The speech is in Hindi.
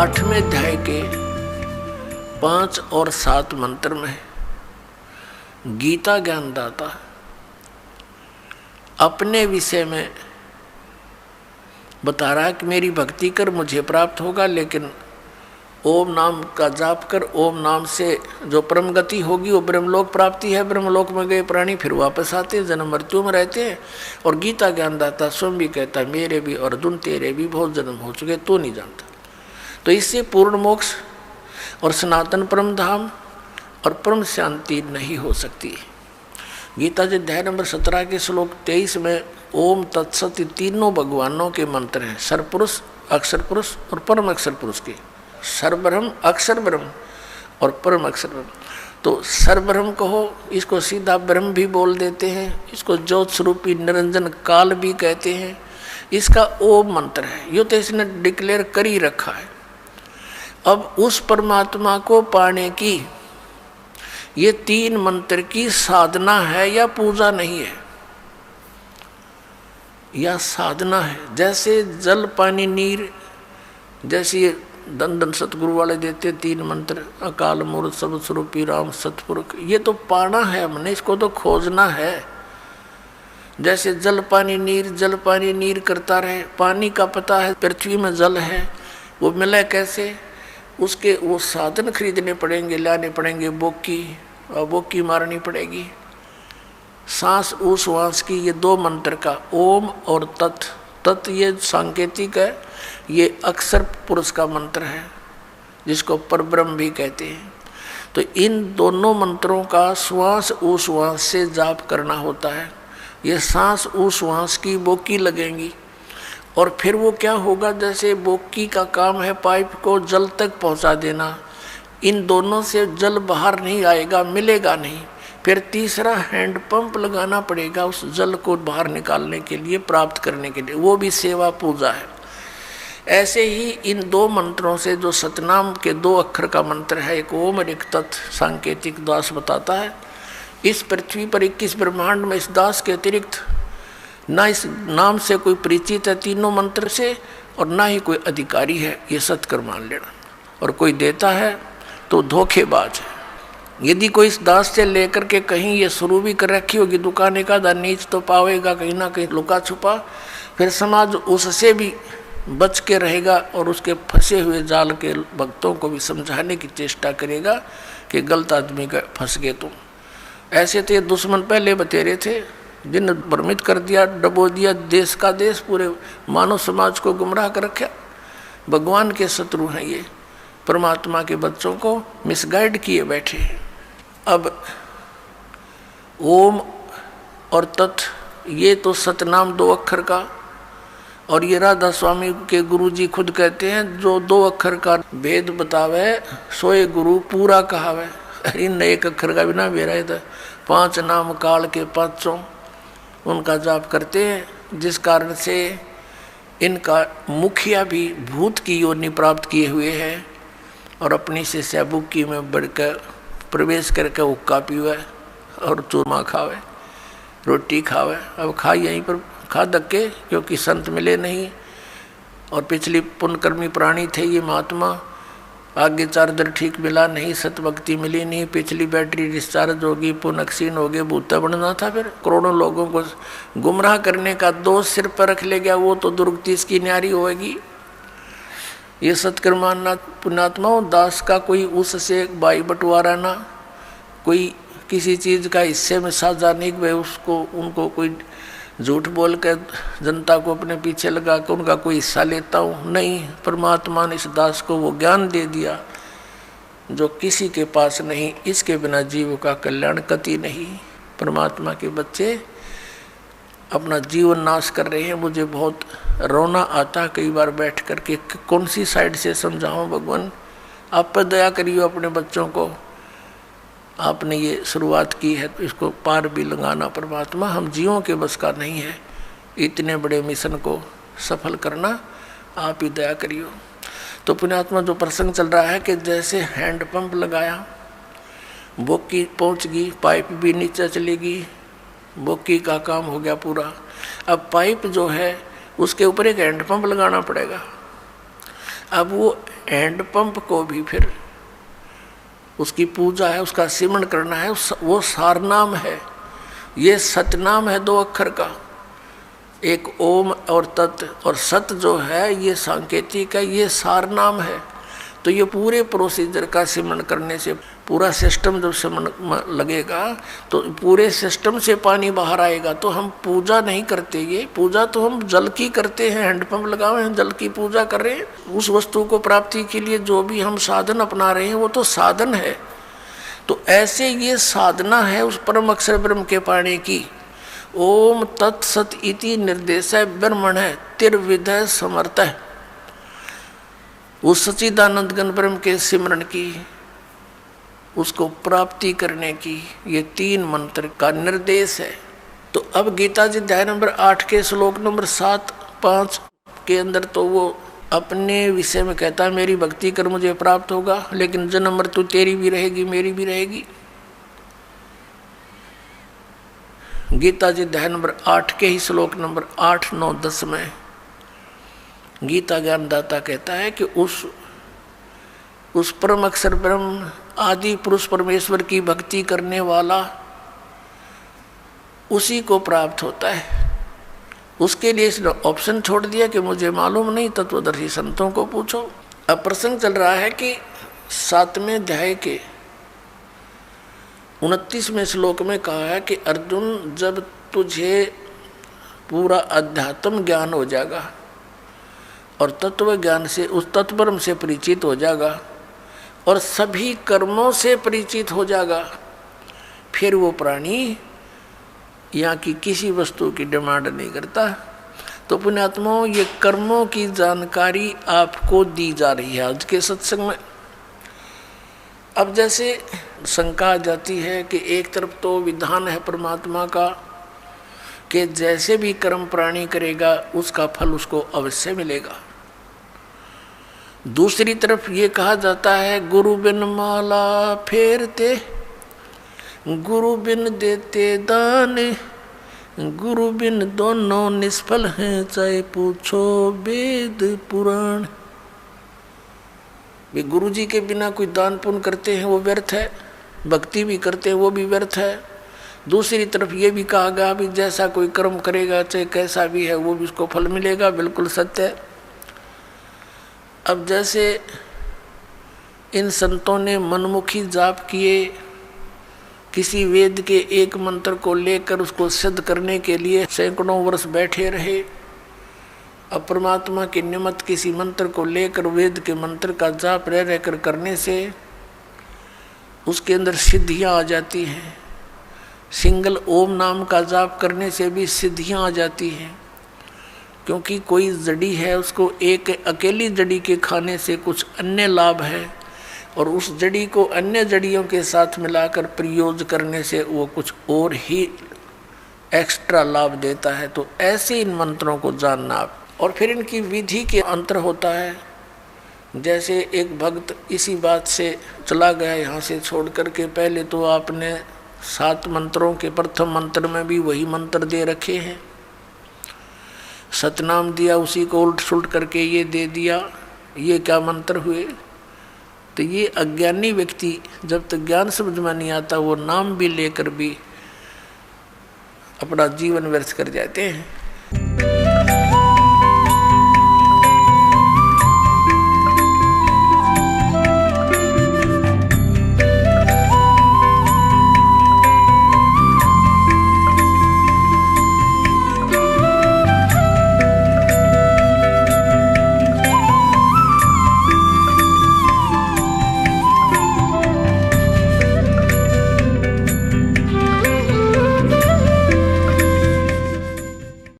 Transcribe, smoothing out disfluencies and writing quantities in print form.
8वें अध्याय के 5 और 7 मंत्र में गीता ज्ञानदाता अपने विषय में बता रहा है कि मेरी भक्ति कर मुझे प्राप्त होगा, लेकिन ओम नाम का जाप कर, ओम नाम से जो परम गति होगी वो ब्रह्मलोक प्राप्ति है। ब्रह्मलोक में गए प्राणी फिर वापस आते हैं, जन्म मृत्यु में रहते हैं। और गीता ज्ञानदाता स्वयं भी कहता है मेरे भी अर्जुन तेरे भी बहुत जन्म हो चुके, तो नहीं जानता। तो इससे पूर्ण मोक्ष और सनातन परम धाम और परम शांति नहीं हो सकती। गीता जी अध्याय नंबर 17 के श्लोक 23 में ओम तत्सत तीनों भगवानों के मंत्र हैं, सर्वपुरुष, अक्षर पुरुष और परम अक्षर पुरुष के। सर्वब्रह्म, अक्षर ब्रह्म और परम अक्षर ब्रह्म। तो सर्वब्रह्म कहो, इसको सीधा ब्रह्म भी बोल देते हैं, इसको ज्योत स्वरूपी निरंजन काल भी कहते हैं। इसका ओम मंत्र है, यो तो इसने डिक्लेयर कर ही रखा है। अब उस परमात्मा को पाने की ये 3 मंत्र की साधना है या पूजा नहीं है, या साधना है। जैसे जल पानी नीर, जैसे ये दंदन सतगुरु वाले देते 3 मंत्र, अकाल मूर्त सब स्वरूपी राम सतपुरुष, ये तो पाना है हमने, इसको तो खोजना है। जैसे जल पानी नीर करता रहे, पानी का पता है पृथ्वी में जल है, वो मिले कैसे, उसके वो साधन खरीदने पड़ेंगे, लाने पड़ेंगे, बोकी मारनी पड़ेगी। सांस उश्वास की, ये 2 मंत्र का ओम और तत् ये सांकेतिक है, ये अक्षर पुरुष का मंत्र है जिसको परब्रह्म भी कहते हैं। तो इन दोनों मंत्रों का श्वास उश्वास से जाप करना होता है। ये सांस उश्वास की बोकी लगेंगी और फिर वो क्या होगा, जैसे बोकी का काम है पाइप को जल तक पहुंचा देना, इन दोनों से जल बाहर नहीं आएगा, मिलेगा नहीं। फिर तीसरा हैंड पंप लगाना पड़ेगा उस जल को बाहर निकालने के लिए, प्राप्त करने के लिए, वो भी सेवा पूजा है। ऐसे ही इन 2 मंत्रों से, जो सतनाम के 2 अक्षर का मंत्र है, एक ओम और एक तत्, सांकेतिक दास बताता है इस पृथ्वी पर 21 ब्रह्मांड में इस दास के अतिरिक्त ना इस नाम से कोई परिचित है 3 मंत्र से, और ना ही कोई अधिकारी है, ये सत्कर मान लेना। और कोई देता है तो धोखेबाज है। यदि कोई इस दास से लेकर के कहीं ये शुरू भी कर रखी होगी दुकान, एक आधा नीच तो पावेगा कहीं ना कहीं लुका छुपा, फिर समाज उससे भी बच के रहेगा और उसके फंसे हुए जाल के भक्तों को भी समझाने की चेष्टा करेगा कि गलत आदमी का फंस गए तुम। ऐसे तो ये दुश्मन पहले बतेरे थे, जिन भ्रमित कर दिया, डबो दिया देश का देश, पूरे मानव समाज को गुमराह कर रखा। भगवान के शत्रु हैं ये, परमात्मा के बच्चों को मिसगाइड किए बैठे। अब ओम और तत् ये तो सतनाम 2 अक्षर का, और ये राधा स्वामी के गुरुजी खुद कहते हैं जो 2 अक्षर का भेद बतावे सोए गुरु पूरा कहावे। इन 1 अक्षर का बिना बेरा है, 5 नाम काल के 5 उनका जाप करते हैं, जिस कारण से इनका मुखिया भी भूत की योनि प्राप्त किए हुए हैं और अपनी से सैबुकी में बढ़कर प्रवेश करके हुक्का पीवे और चूरमा खावे, रोटी खावे। अब खा यहीं पर खा धक्के, क्योंकि संत मिले नहीं और पिछली पुण्यकर्मी प्राणी थे ये महात्मा, आगे चार्जर ठीक मिला नहीं, सतभक्ति मिली नहीं, पिछली बैटरी डिस्चार्ज होगी, पुण्य क्षीण हो गए, भूता बनना था। फिर करोड़ों लोगों को गुमराह करने का दोष सिर पर रख ले गया, वो तो दुर्गति इसकी न्यारी होगी। ये सत्कर्माना पुण्यात्मा दास का कोई उससे बाई बंटवारा ना, कोई किसी चीज़ का हिस्से में साझा नहीं, वे उसको उनको कोई झूठ बोल कर जनता को अपने पीछे लगा कर उनका कोई हिस्सा लेता हूँ, नहीं। परमात्मा ने इस दास को वो ज्ञान दे दिया जो किसी के पास नहीं, इसके बिना जीव का कल्याण कति नहीं। परमात्मा के बच्चे अपना जीवन नाश कर रहे हैं। मुझे बहुत रोना आता कई बार बैठ कर के, कौन सी साइड से समझाऊं भगवान, आप पर दया करिए अपने बच्चों को। आपने ये शुरुआत की है तो इसको पार भी लगाना परमात्मा, हम जीवों के बस का नहीं है इतने बड़े मिशन को सफल करना, आप ही दया करिए। तो पुण्यात्मा जो प्रसंग चल रहा है कि जैसे हैंड पंप लगाया, बोकी पहुंच गई, पाइप भी नीचे चलेगी, बोकी का काम हो गया पूरा। अब पाइप जो है उसके ऊपर एक हैंड पंप लगाना पड़ेगा। अब वो हैंडपंप को भी फिर उसकी पूजा है, उसका सिमरण करना है, वो सारनाम है। ये सतनाम है 2 अक्षर का, एक ओम और तत्, और सत जो है ये सांकेतिक है, ये सारनाम है। तो ये पूरे प्रोसीजर का सिमरण करने से पूरा सिस्टम जब सिमरण लगेगा तो पूरे सिस्टम से पानी बाहर आएगा। तो हम पूजा नहीं करते, ये पूजा तो हम जल की करते हैं, हैंडपंप लगाए हैं, जल की पूजा कर रहे हैं। उस वस्तु को प्राप्ति के लिए जो भी हम साधन अपना रहे हैं वो तो साधन है। तो ऐसे ये साधना है उस परम अक्षर ब्रह्म के पाने की। ओम तत्सत इति निर्देश ब्रह्मण है तिर्विधय समर्थ है, उस सच्चिदानंद घन ब्रह्म के सिमरण की, उसको प्राप्ति करने की ये 3 मंत्र का निर्देश है। तो अब गीता जी अध्याय नंबर 8 के श्लोक नंबर 7-5 के अंदर तो वो अपने विषय में कहता है मेरी भक्ति कर मुझे प्राप्त होगा, लेकिन जन्म मृत्यु तेरी भी रहेगी मेरी भी रहेगी। गीता जी अध्याय नंबर 8 के ही श्लोक नंबर 8, 9, 10 में गीता ज्ञानदाता कहता है कि उस परम अक्षर ब्रह्म आदि पुरुष परमेश्वर की भक्ति करने वाला उसी को प्राप्त होता है। उसके लिए इसने ऑप्शन छोड़ दिया कि मुझे मालूम नहीं, तत्वदर्शी संतों को पूछो। अब प्रसंग चल रहा है कि 7वें अध्याय के 29वें श्लोक में कहा है कि अर्जुन जब तुझे पूरा अध्यात्म ज्ञान हो जाएगा और तत्व ज्ञान से उस तत्परम से परिचित हो जाएगा और सभी कर्मों से परिचित हो जाएगा, फिर वो प्राणी यहाँ की किसी वस्तु की डिमांड नहीं करता। तो पुण्यात्माओं ये कर्मों की जानकारी आपको दी जा रही है आज के सत्संग में। अब जैसे शंका आ जाती है कि एक तरफ तो विधान है परमात्मा का कि जैसे भी कर्म प्राणी करेगा उसका फल उसको अवश्य मिलेगा, दूसरी तरफ ये कहा जाता है गुरु बिन माला फेरते, गुरु बिन देते दान, गुरु बिन दोनों निष्फल हैं, चाहे पूछो वेद पुराण। वे गुरु जी के बिना कोई दान पुण्य करते हैं वो व्यर्थ है, भक्ति भी करते हैं वो भी व्यर्थ है। दूसरी तरफ ये भी कहा गया भी जैसा कोई कर्म करेगा चाहे कैसा भी है वो भी उसको फल मिलेगा, बिल्कुल सत्य है। अब जैसे इन संतों ने मनमुखी जाप किए, किसी वेद के एक मंत्र को लेकर उसको सिद्ध करने के लिए सैकड़ों वर्ष बैठे रहे। अब परमात्मा की निमित्त किसी मंत्र को लेकर वेद के मंत्र का जाप रह रहकर करने से उसके अंदर सिद्धियां आ जाती हैं। सिंगल ओम नाम का जाप करने से भी सिद्धियां आ जाती हैं, क्योंकि कोई जड़ी है उसको एक अकेली जड़ी के खाने से कुछ अन्य लाभ है और उस जड़ी को अन्य जड़ियों के साथ मिलाकर प्रयोग करने से वो कुछ और ही एक्स्ट्रा लाभ देता है। तो ऐसे इन मंत्रों को जानना आप, और फिर इनकी विधि के अंतर होता है। जैसे एक भक्त इसी बात से चला गया यहाँ से छोड़ करके, पहले तो आपने 7 मंत्रों के प्रथम मंत्र में भी वही मंत्र दे रखे हैं, सतनाम दिया, उसी को उल्ट सुलट करके ये दे दिया, ये क्या मंत्र हुए। तो ये अज्ञानी व्यक्ति जब तक ज्ञान समझ में नहीं आता वो नाम भी लेकर भी अपना जीवन व्यर्थ कर जाते हैं।